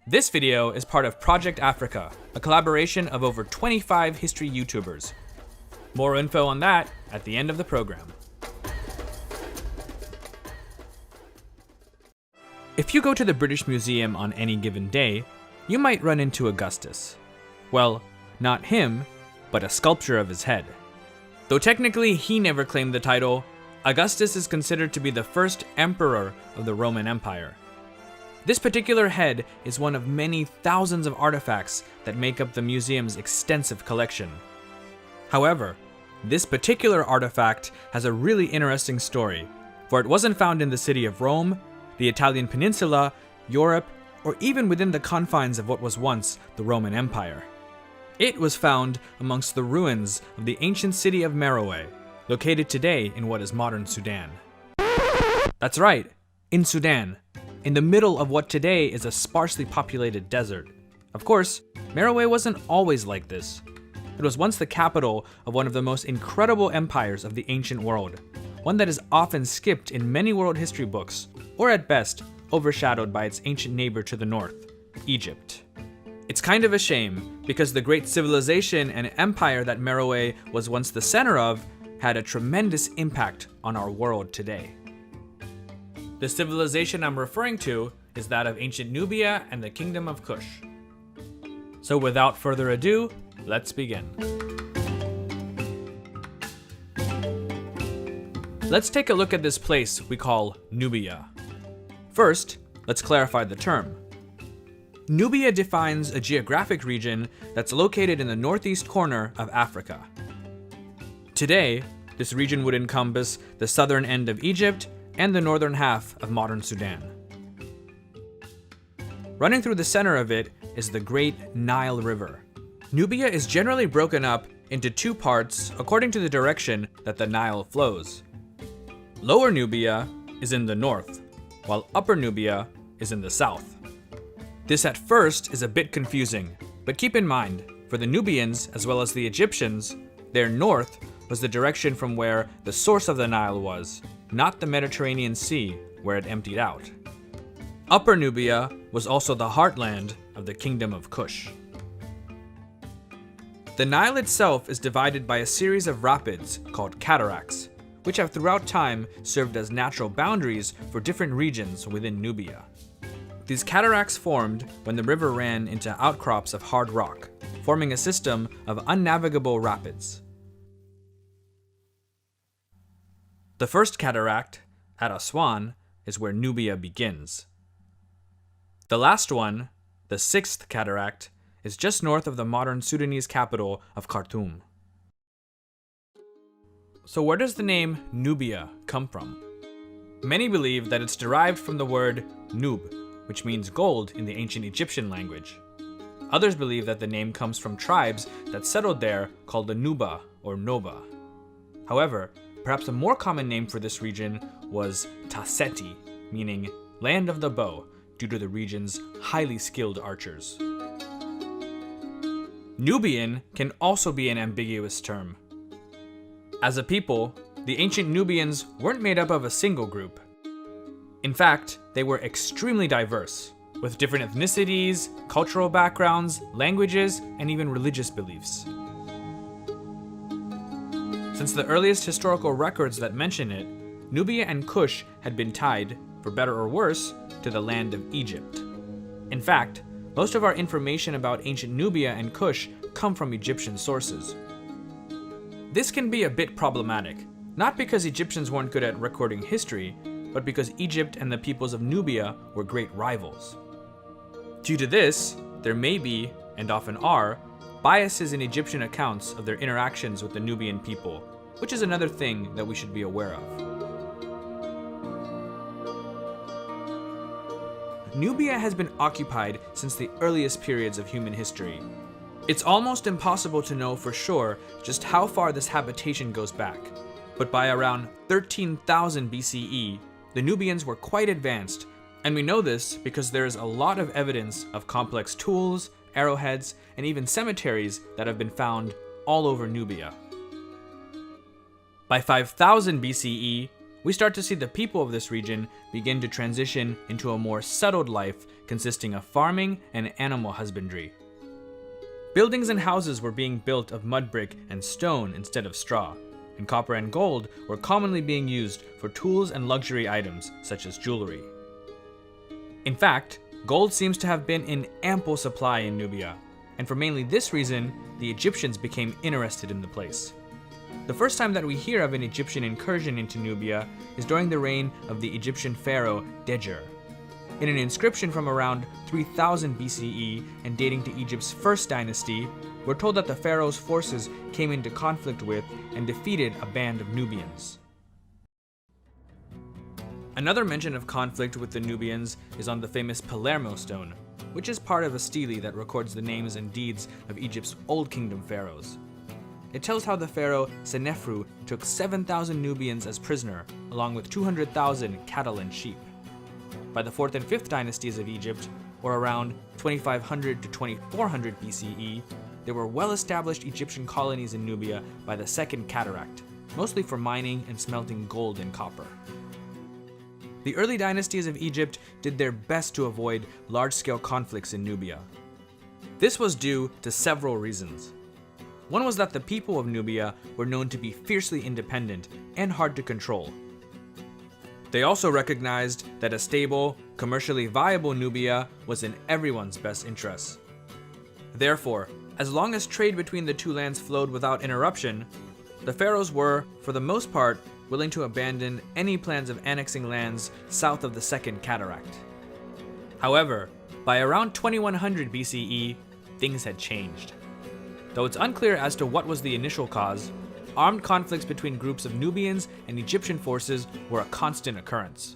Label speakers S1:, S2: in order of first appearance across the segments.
S1: This video is part of Project Africa, a collaboration of over 25 history YouTubers. More info on that at the end of the program. If you go to the British Museum on any given day, you might run into Augustus. Well, not him, but a sculpture of his head. Though technically he never claimed the title, Augustus is considered to be the first emperor of the Roman Empire. This particular head is one of many thousands of artifacts that make up the museum's extensive collection. However, this particular artifact has a really interesting story, for it wasn't found in the city of Rome, the Italian peninsula, Europe, or even within the confines of what was once the Roman Empire. It was found amongst the ruins of the ancient city of Meroe, located today in what is modern Sudan. That's right, in Sudan, in the middle of what today is a sparsely populated desert. Of course, Meroe wasn't always like this. It was once the capital of one of the most incredible empires of the ancient world, one that is often skipped in many world history books, or at best, overshadowed by its ancient neighbor to the north, Egypt. It's kind of a shame, because the great civilization and empire that Meroe was once the center of had a tremendous impact on our world today. The civilization I'm referring to is that of ancient Nubia and the kingdom of Kush. So without further ado, let's begin. Let's take a look at this place we call Nubia. First, let's clarify the term. Nubia defines a geographic region that's located in the northeast corner of Africa. Today, this region would encompass the southern end of Egypt and the northern half of modern Sudan. Running through the center of it is the Great Nile River. Nubia is generally broken up into two parts according to the direction that the Nile flows. Lower Nubia is in the north, while Upper Nubia is in the south. This at first is a bit confusing, but keep in mind, for the Nubians as well as the Egyptians, their north was the direction from where the source of the Nile was, not the Mediterranean Sea where it emptied out. Upper Nubia was also the heartland of the kingdom of Kush. The Nile itself is divided by a series of rapids called cataracts, which have throughout time served as natural boundaries for different regions within Nubia. These cataracts formed when the river ran into outcrops of hard rock, forming a system of unnavigable rapids. The first cataract, at Aswan, is where Nubia begins. The last one, the sixth cataract, is just north of the modern Sudanese capital of Khartoum. So where does the name Nubia come from? Many believe that it's derived from the word nub, which means gold in the ancient Egyptian language. Others believe that the name comes from tribes that settled there called the Nuba or Noba. However, perhaps a more common name for this region was Taseti, meaning land of the bow, due to the region's highly skilled archers. Nubian can also be an ambiguous term. As a people, the ancient Nubians weren't made up of a single group. In fact, they were extremely diverse, with different ethnicities, cultural backgrounds, languages, and even religious beliefs. Since the earliest historical records that mention it, Nubia and Kush had been tied, for better or worse, to the land of Egypt. In fact, most of our information about ancient Nubia and Kush come from Egyptian sources. This can be a bit problematic, not because Egyptians weren't good at recording history, but because Egypt and the peoples of Nubia were great rivals. Due to this, there may be, and often are, biases in Egyptian accounts of their interactions with the Nubian people, which is another thing that we should be aware of. Nubia has been occupied since the earliest periods of human history. It's almost impossible to know for sure just how far this habitation goes back, but by around 13,000 BCE, the Nubians were quite advanced, and we know this because there is a lot of evidence of complex tools, arrowheads, and even cemeteries that have been found all over Nubia. By 5000 BCE, we start to see the people of this region begin to transition into a more settled life consisting of farming and animal husbandry. Buildings and houses were being built of mud brick and stone instead of straw, and copper and gold were commonly being used for tools and luxury items such as jewelry. In fact, gold seems to have been in ample supply in Nubia, and for mainly this reason, the Egyptians became interested in the place. The first time that we hear of an Egyptian incursion into Nubia is during the reign of the Egyptian pharaoh Dejer. In an inscription from around 3000 BCE and dating to Egypt's first dynasty, we're told that the pharaoh's forces came into conflict with and defeated a band of Nubians. Another mention of conflict with the Nubians is on the famous Palermo stone, which is part of a stele that records the names and deeds of Egypt's Old Kingdom pharaohs. It tells how the pharaoh Senefru took 7,000 Nubians as prisoner, along with 200,000 cattle and sheep. By the 4th and 5th dynasties of Egypt, or around 2500 to 2400 BCE, there were well-established Egyptian colonies in Nubia by the Second Cataract, mostly for mining and smelting gold and copper. The early dynasties of Egypt did their best to avoid large-scale conflicts in Nubia. This was due to several reasons. One was that the people of Nubia were known to be fiercely independent and hard to control. They also recognized that a stable, commercially viable Nubia was in everyone's best interests. Therefore, as long as trade between the two lands flowed without interruption, the pharaohs were, for the most part, willing to abandon any plans of annexing lands south of the Second Cataract. However, by around 2100 BCE, things had changed. Though it's unclear as to what was the initial cause, armed conflicts between groups of Nubians and Egyptian forces were a constant occurrence.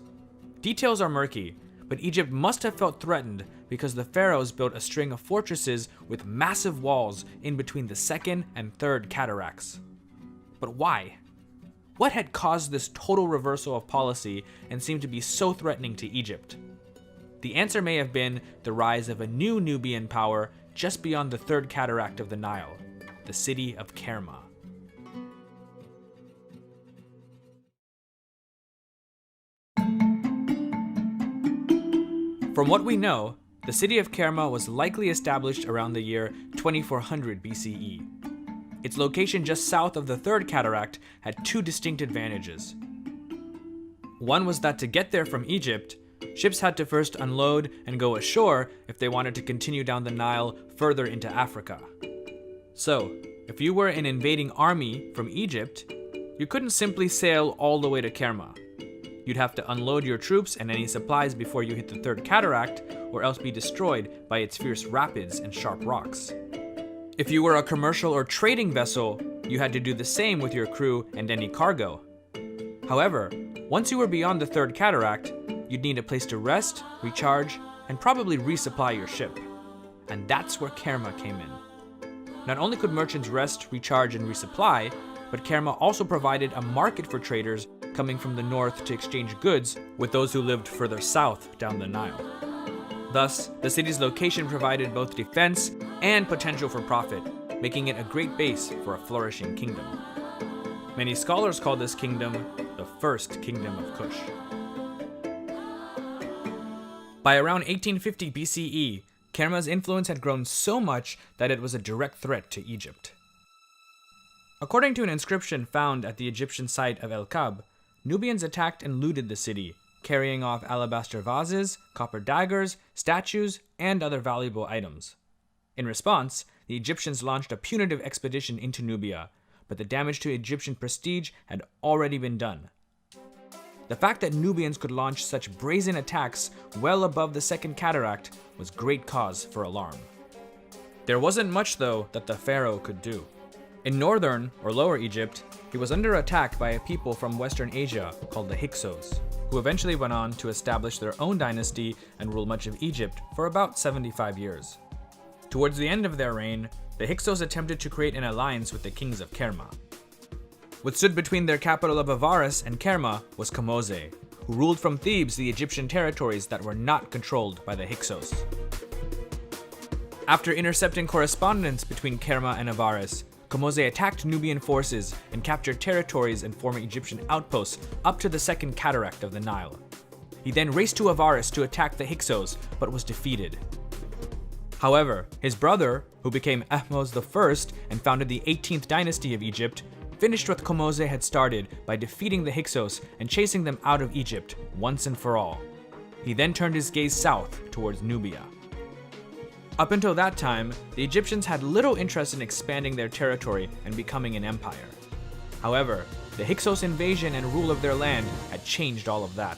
S1: Details are murky, but Egypt must have felt threatened because the pharaohs built a string of fortresses with massive walls in between the Second and Third Cataracts. But why? What had caused this total reversal of policy and seemed to be so threatening to Egypt? The answer may have been the rise of a new Nubian power just beyond the Third Cataract of the Nile, the city of Kerma. From what we know, the city of Kerma was likely established around the year 2400 BCE. Its location just south of the Third Cataract had two distinct advantages. One was that to get there from Egypt, ships had to first unload and go ashore if they wanted to continue down the Nile further into Africa. So, if you were an invading army from Egypt, you couldn't simply sail all the way to Kerma. You'd have to unload your troops and any supplies before you hit the Third Cataract, or else be destroyed by its fierce rapids and sharp rocks. If you were a commercial or trading vessel, you had to do the same with your crew and any cargo. However, once you were beyond the Third Cataract, you'd need a place to rest, recharge, and probably resupply your ship. And that's where Kerma came in. Not only could merchants rest, recharge, and resupply, but Kerma also provided a market for traders coming from the north to exchange goods with those who lived further south down the Nile. Thus, the city's location provided both defense and potential for profit, making it a great base for a flourishing kingdom. Many scholars call this kingdom the First Kingdom of Kush. By around 1850 BCE, Kerma's influence had grown so much that it was a direct threat to Egypt. According to an inscription found at the Egyptian site of El Kab, Nubians attacked and looted the city, carrying off alabaster vases, copper daggers, statues, and other valuable items. In response, the Egyptians launched a punitive expedition into Nubia, but the damage to Egyptian prestige had already been done. The fact that Nubians could launch such brazen attacks well above the Second Cataract was great cause for alarm. There wasn't much, though, that the pharaoh could do. In northern, or lower Egypt, he was under attack by a people from Western Asia called the Hyksos, who eventually went on to establish their own dynasty and rule much of Egypt for about 75 years. Towards the end of their reign, the Hyksos attempted to create an alliance with the kings of Kerma. What stood between their capital of Avaris and Kerma was Kamose, who ruled from Thebes the Egyptian territories that were not controlled by the Hyksos. After intercepting correspondence between Kerma and Avaris, Kamose attacked Nubian forces and captured territories and former Egyptian outposts up to the second cataract of the Nile. He then raced to Avaris to attack the Hyksos, but was defeated. However, his brother, who became Ahmose I and founded the 18th dynasty of Egypt, finished what Kamose had started by defeating the Hyksos and chasing them out of Egypt once and for all. He then turned his gaze south towards Nubia. Up until that time, the Egyptians had little interest in expanding their territory and becoming an empire. However, the Hyksos invasion and rule of their land had changed all of that.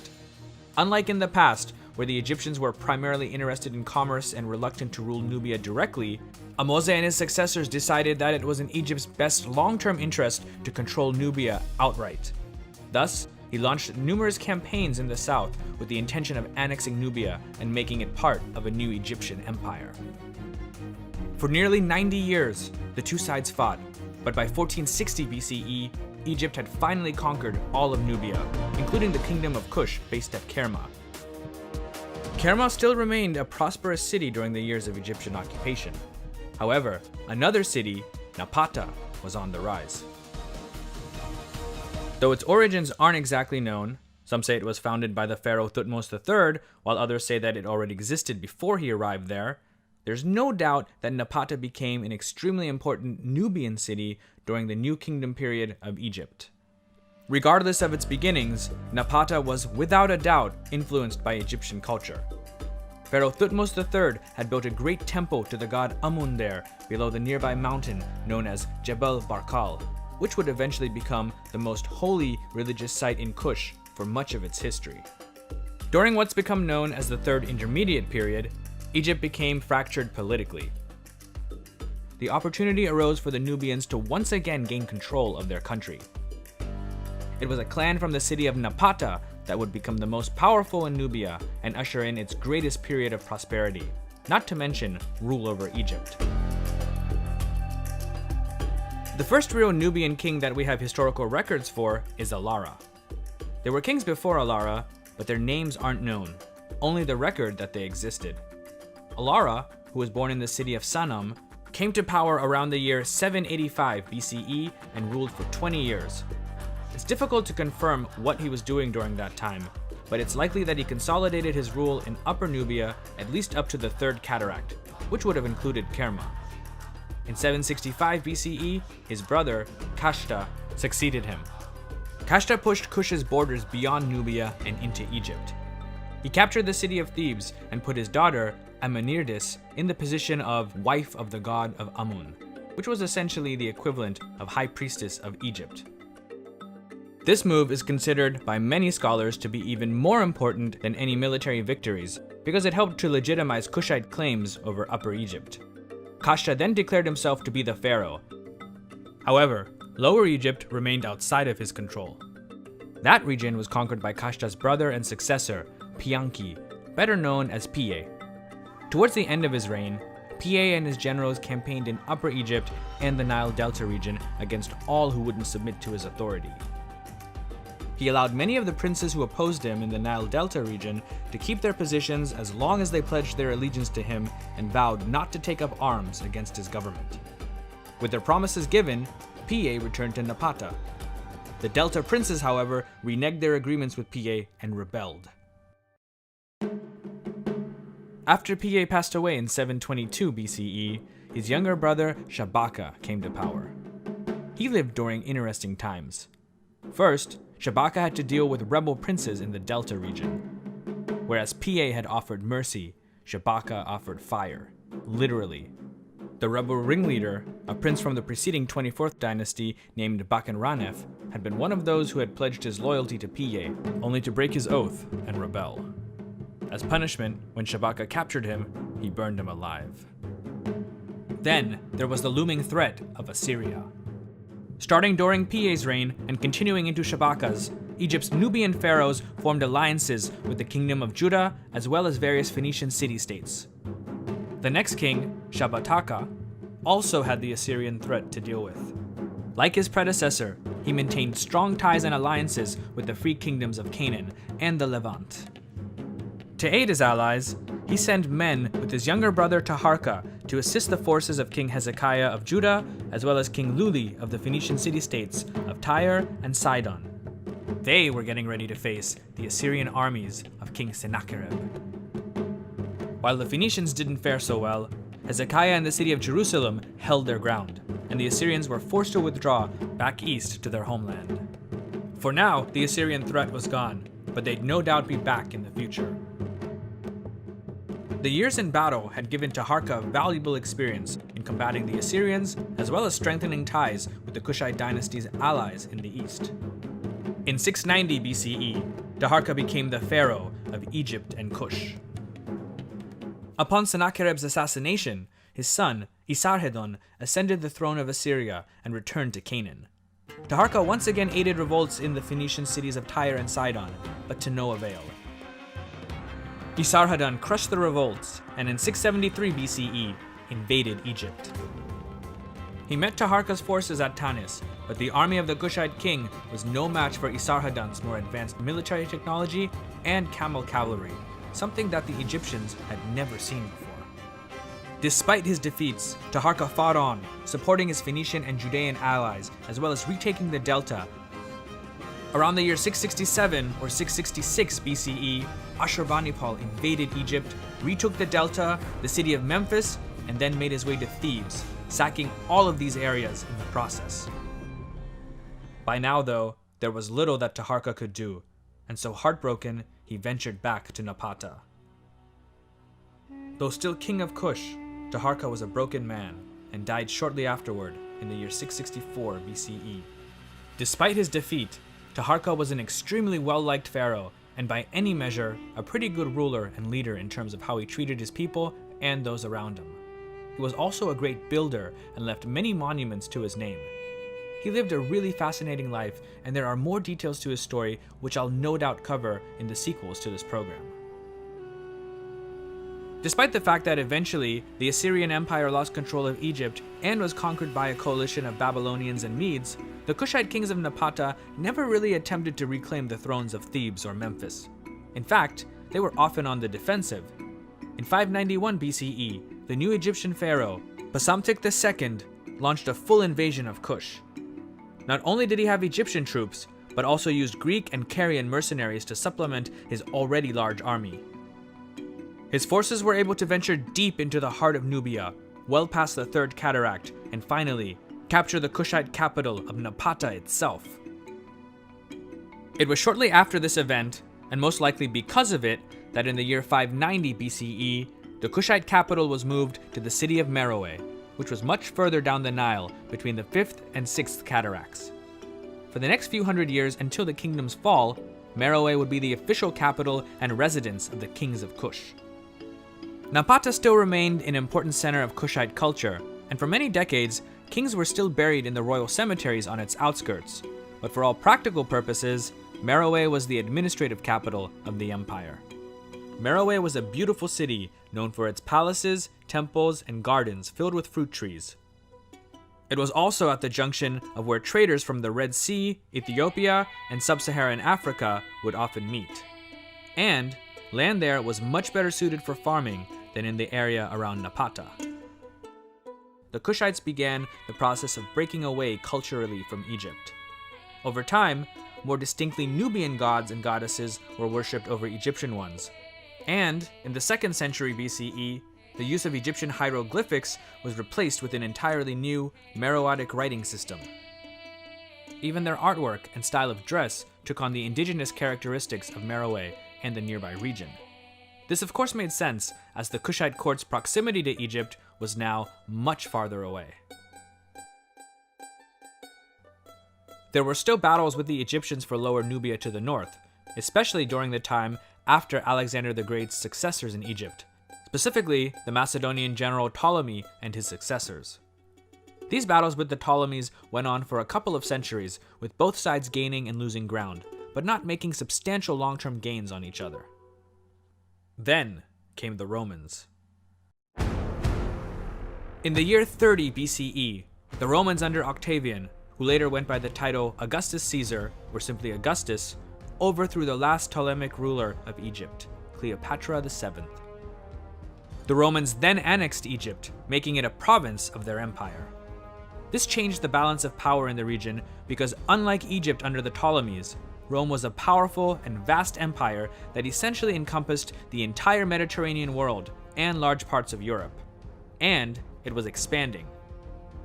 S1: Unlike in the past, where the Egyptians were primarily interested in commerce and reluctant to rule Nubia directly, Ahmose and his successors decided that it was in Egypt's best long-term interest to control Nubia outright. Thus, he launched numerous campaigns in the south with the intention of annexing Nubia and making it part of a new Egyptian empire. For nearly 90 years, the two sides fought, but by 1460 BCE, Egypt had finally conquered all of Nubia, including the kingdom of Kush based at Kerma. Kerma still remained a prosperous city during the years of Egyptian occupation. However, another city, Napata, was on the rise. Though its origins aren't exactly known, some say it was founded by the pharaoh Thutmose III, while others say that it already existed before he arrived there, there's no doubt that Napata became an extremely important Nubian city during the New Kingdom period of Egypt. Regardless of its beginnings, Napata was without a doubt influenced by Egyptian culture. Pharaoh Thutmose III had built a great temple to the god Amun there below the nearby mountain known as Jebel Barkal, which would eventually become the most holy religious site in Kush for much of its history. During what's become known as the Third Intermediate Period, Egypt became fractured politically. The opportunity arose for the Nubians to once again gain control of their country. It was a clan from the city of Napata that would become the most powerful in Nubia and usher in its greatest period of prosperity, not to mention rule over Egypt. The first real Nubian king that we have historical records for is Alara. There were kings before Alara, but their names aren't known, only the record that they existed. Alara, who was born in the city of Sanam, came to power around the year 785 BCE and ruled for 20 years. It's difficult to confirm what he was doing during that time, but it's likely that he consolidated his rule in Upper Nubia at least up to the Third Cataract, which would have included Kerma. In 765 BCE, his brother, Kashta, succeeded him. Kashta pushed Kush's borders beyond Nubia and into Egypt. He captured the city of Thebes and put his daughter, Amanirdis, in the position of wife of the god of Amun, which was essentially the equivalent of high priestess of Egypt. This move is considered by many scholars to be even more important than any military victories because it helped to legitimize Kushite claims over Upper Egypt. Kashta then declared himself to be the pharaoh. However, Lower Egypt remained outside of his control. That region was conquered by Kashta's brother and successor, Pianki, better known as Piye. Towards the end of his reign, Piye and his generals campaigned in Upper Egypt and the Nile Delta region against all who wouldn't submit to his authority. He allowed many of the princes who opposed him in the Nile Delta region to keep their positions as long as they pledged their allegiance to him and vowed not to take up arms against his government. With their promises given, Piye returned to Napata. The Delta princes, however, reneged their agreements with Piye and rebelled. After Piye passed away in 722 BCE, his younger brother Shabaka came to power. He lived during interesting times. First, Shabaka had to deal with rebel princes in the Delta region. Whereas Piye had offered mercy, Shabaka offered fire, literally. The rebel ringleader, a prince from the preceding 24th dynasty named Bakenranef, had been one of those who had pledged his loyalty to Piye, only to break his oath and rebel. As punishment, when Shabaka captured him, he burned him alive. Then, there was the looming threat of Assyria. Starting during Piye's reign and continuing into Shabaka's, Egypt's Nubian pharaohs formed alliances with the kingdom of Judah as well as various Phoenician city-states. The next king, Shabataka, also had the Assyrian threat to deal with. Like his predecessor, he maintained strong ties and alliances with the free kingdoms of Canaan and the Levant. To aid his allies, he sent men with his younger brother Taharka to assist the forces of King Hezekiah of Judah, as well as King Luli of the Phoenician city-states of Tyre and Sidon. They were getting ready to face the Assyrian armies of King Sennacherib. While the Phoenicians didn't fare so well, Hezekiah and the city of Jerusalem held their ground, and the Assyrians were forced to withdraw back east to their homeland. For now, the Assyrian threat was gone, but they'd no doubt be back in the future. The years in battle had given Taharka valuable experience in combating the Assyrians, as well as strengthening ties with the Kushite dynasty's allies in the east. In 690 BCE, Taharka became the pharaoh of Egypt and Kush. Upon Sennacherib's assassination, his son, Esarhaddon, ascended the throne of Assyria and returned to Canaan. Taharka once again aided revolts in the Phoenician cities of Tyre and Sidon, but to no avail. Esarhaddon crushed the revolts, and in 673 BCE, invaded Egypt. He met Taharka's forces at Tanis, but the army of the Kushite king was no match for Esarhaddon's more advanced military technology and camel cavalry, something that the Egyptians had never seen before. Despite his defeats, Taharka fought on, supporting his Phoenician and Judean allies, as well as retaking the Delta. Around the year 667 or 666 BCE, Ashurbanipal invaded Egypt, retook the Delta, the city of Memphis, and then made his way to Thebes, sacking all of these areas in the process. By now, though, there was little that Taharka could do, and so heartbroken, he ventured back to Napata. Though still king of Kush, Taharka was a broken man and died shortly afterward in the year 664 BCE. Despite his defeat, Taharka was an extremely well-liked pharaoh, and by any measure, a pretty good ruler and leader in terms of how he treated his people and those around him. He was also a great builder and left many monuments to his name. He lived a really fascinating life, and there are more details to his story which I'll no doubt cover in the sequels to this program. Despite the fact that eventually the Assyrian Empire lost control of Egypt and was conquered by a coalition of Babylonians and Medes, the Kushite kings of Napata never really attempted to reclaim the thrones of Thebes or Memphis. In fact, they were often on the defensive. In 591 BCE, the new Egyptian pharaoh, Psamtik II, launched a full invasion of Kush. Not only did he have Egyptian troops, but also used Greek and Carian mercenaries to supplement his already large army. His forces were able to venture deep into the heart of Nubia, well past the Third Cataract, and finally, capture the Kushite capital of Napata itself. It was shortly after this event, and most likely because of it, that in the year 590 BCE, the Kushite capital was moved to the city of Meroe, which was much further down the Nile between the 5th and 6th cataracts. For the next few hundred years until the kingdom's fall, Meroe would be the official capital and residence of the kings of Kush. Napata still remained an important center of Kushite culture, and for many decades, kings were still buried in the royal cemeteries on its outskirts. But for all practical purposes, Meroe was the administrative capital of the empire. Meroe was a beautiful city known for its palaces, temples, and gardens filled with fruit trees. It was also at the junction of where traders from the Red Sea, Ethiopia, and sub-Saharan Africa would often meet. And land there was much better suited for farming than in the area around Napata. The Kushites began the process of breaking away culturally from Egypt. Over time, more distinctly Nubian gods and goddesses were worshipped over Egyptian ones. And in the 2nd century BCE, the use of Egyptian hieroglyphics was replaced with an entirely new Meroitic writing system. Even their artwork and style of dress took on the indigenous characteristics of Meroe and the nearby region. This of course made sense, as the Kushite court's proximity to Egypt was now much farther away. There were still battles with the Egyptians for Lower Nubia to the north, especially during the time after Alexander the Great's successors in Egypt, specifically the Macedonian general Ptolemy and his successors. These battles with the Ptolemies went on for a couple of centuries, with both sides gaining and losing ground, but not making substantial long-term gains on each other. Then came the Romans. In the year 30 BCE, the Romans under Octavian, who later went by the title Augustus Caesar, or simply Augustus, overthrew the last Ptolemaic ruler of Egypt, Cleopatra VII. The Romans then annexed Egypt, making it a province of their empire. This changed the balance of power in the region because, unlike Egypt under the Ptolemies, Rome was a powerful and vast empire that essentially encompassed the entire Mediterranean world and large parts of Europe. And it was expanding.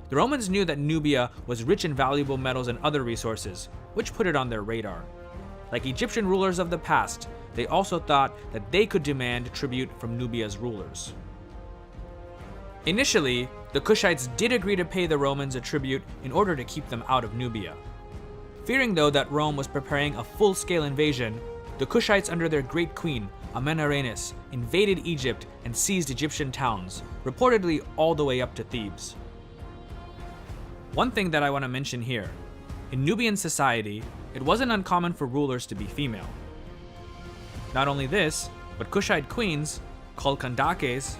S1: The Romans knew that Nubia was rich in valuable metals and other resources, which put it on their radar. Like Egyptian rulers of the past, they also thought that they could demand tribute from Nubia's rulers. Initially, the Kushites did agree to pay the Romans a tribute in order to keep them out of Nubia. Fearing though that Rome was preparing a full-scale invasion, the Kushites under their great queen, Amenarrenes, invaded Egypt and seized Egyptian towns, reportedly all the way up to Thebes. One thing that I want to mention here, in Nubian society, it wasn't uncommon for rulers to be female. Not only this, but Kushite queens, called Kandakes,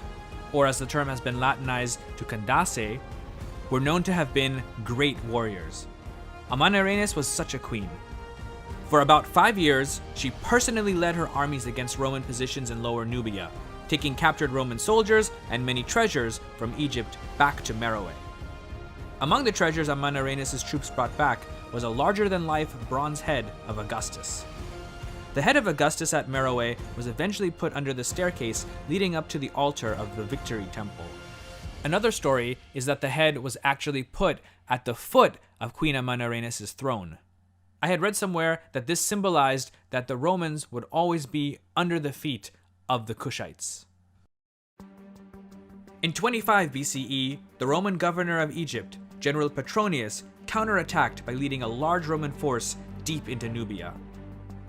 S1: or as the term has been Latinized to Candace, were known to have been great warriors. Amenarrenes was such a queen. For about 5 years, she personally led her armies against Roman positions in Lower Nubia, taking captured Roman soldiers and many treasures from Egypt back to Meroe. Among the treasures Amenarrenes' troops brought back was a larger-than-life bronze head of Augustus. The head of Augustus at Meroe was eventually put under the staircase leading up to the altar of the Victory Temple. Another story is that the head was actually put at the foot of Queen Amenarrenes' throne. I had read somewhere that this symbolized that the Romans would always be under the feet of the Kushites. In 25 BCE, the Roman governor of Egypt, General Petronius, counterattacked by leading a large Roman force deep into Nubia.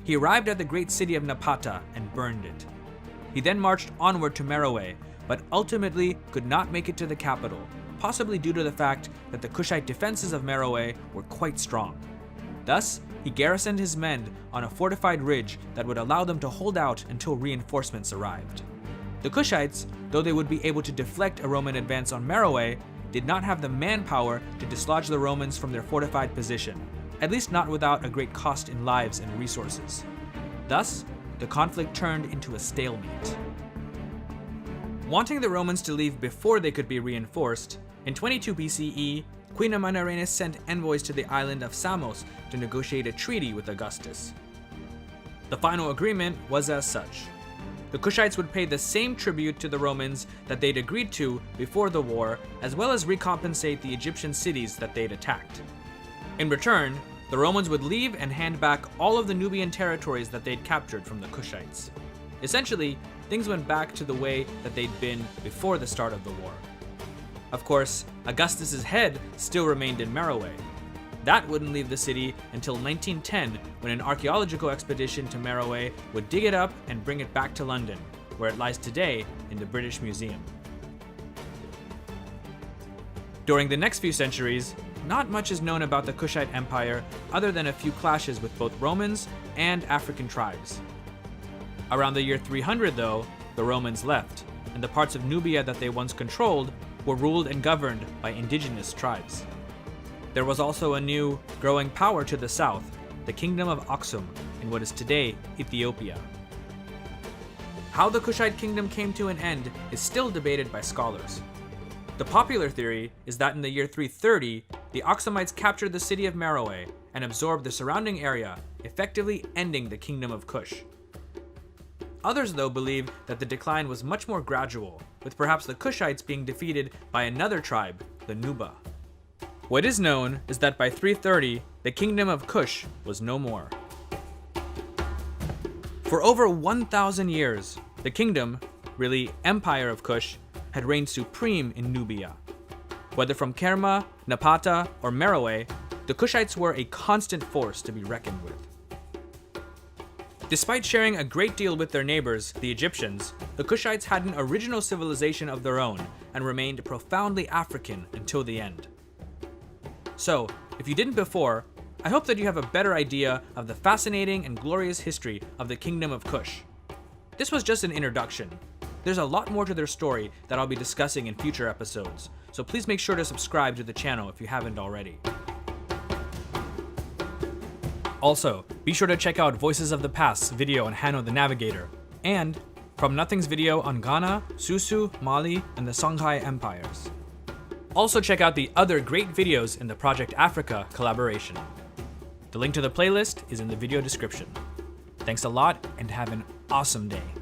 S1: He arrived at the great city of Napata and burned it. He then marched onward to Meroe, but ultimately could not make it to the capital, possibly due to the fact that the Kushite defenses of Meroe were quite strong. Thus, he garrisoned his men on a fortified ridge that would allow them to hold out until reinforcements arrived. The Kushites, though they would be able to deflect a Roman advance on Meroe, did not have the manpower to dislodge the Romans from their fortified position, at least not without a great cost in lives and resources. Thus, the conflict turned into a stalemate. Wanting the Romans to leave before they could be reinforced, in 22 BCE, Queen Amenarrenes sent envoys to the island of Samos to negotiate a treaty with Augustus. The final agreement was as such. The Kushites would pay the same tribute to the Romans that they'd agreed to before the war, as well as recompensate the Egyptian cities that they'd attacked. In return, the Romans would leave and hand back all of the Nubian territories that they'd captured from the Kushites. Essentially, things went back to the way that they'd been before the start of the war. Of course, Augustus's head still remained in Meroe. That wouldn't leave the city until 1910, when an archaeological expedition to Meroe would dig it up and bring it back to London, where it lies today in the British Museum. During the next few centuries, not much is known about the Kushite Empire other than a few clashes with both Romans and African tribes. Around the year 300, though, the Romans left, and the parts of Nubia that they once controlled were ruled and governed by indigenous tribes. There was also a new, growing power to the south, the Kingdom of Aksum, in what is today Ethiopia. How the Kushite kingdom came to an end is still debated by scholars. The popular theory is that in the year 330, the Aksumites captured the city of Meroe and absorbed the surrounding area, effectively ending the Kingdom of Kush. Others, though, believe that the decline was much more gradual, with perhaps the Kushites being defeated by another tribe, the Nuba. What is known is that by 330, the Kingdom of Kush was no more. For over 1,000 years, the kingdom, really Empire of Kush, had reigned supreme in Nubia. Whether from Kerma, Napata, or Meroe, the Kushites were a constant force to be reckoned with. Despite sharing a great deal with their neighbors, the Egyptians, the Kushites had an original civilization of their own and remained profoundly African until the end. So, if you didn't before, I hope that you have a better idea of the fascinating and glorious history of the Kingdom of Kush. This was just an introduction. There's a lot more to their story that I'll be discussing in future episodes, so please make sure to subscribe to the channel if you haven't already. Also, be sure to check out Voices of the Past's video on Hanno the Navigator, and from Nothing's video on Ghana, Susu, Mali, and the Songhai empires. Also check out the other great videos in the Project Africa collaboration. The link to the playlist is in the video description. Thanks a lot and have an awesome day.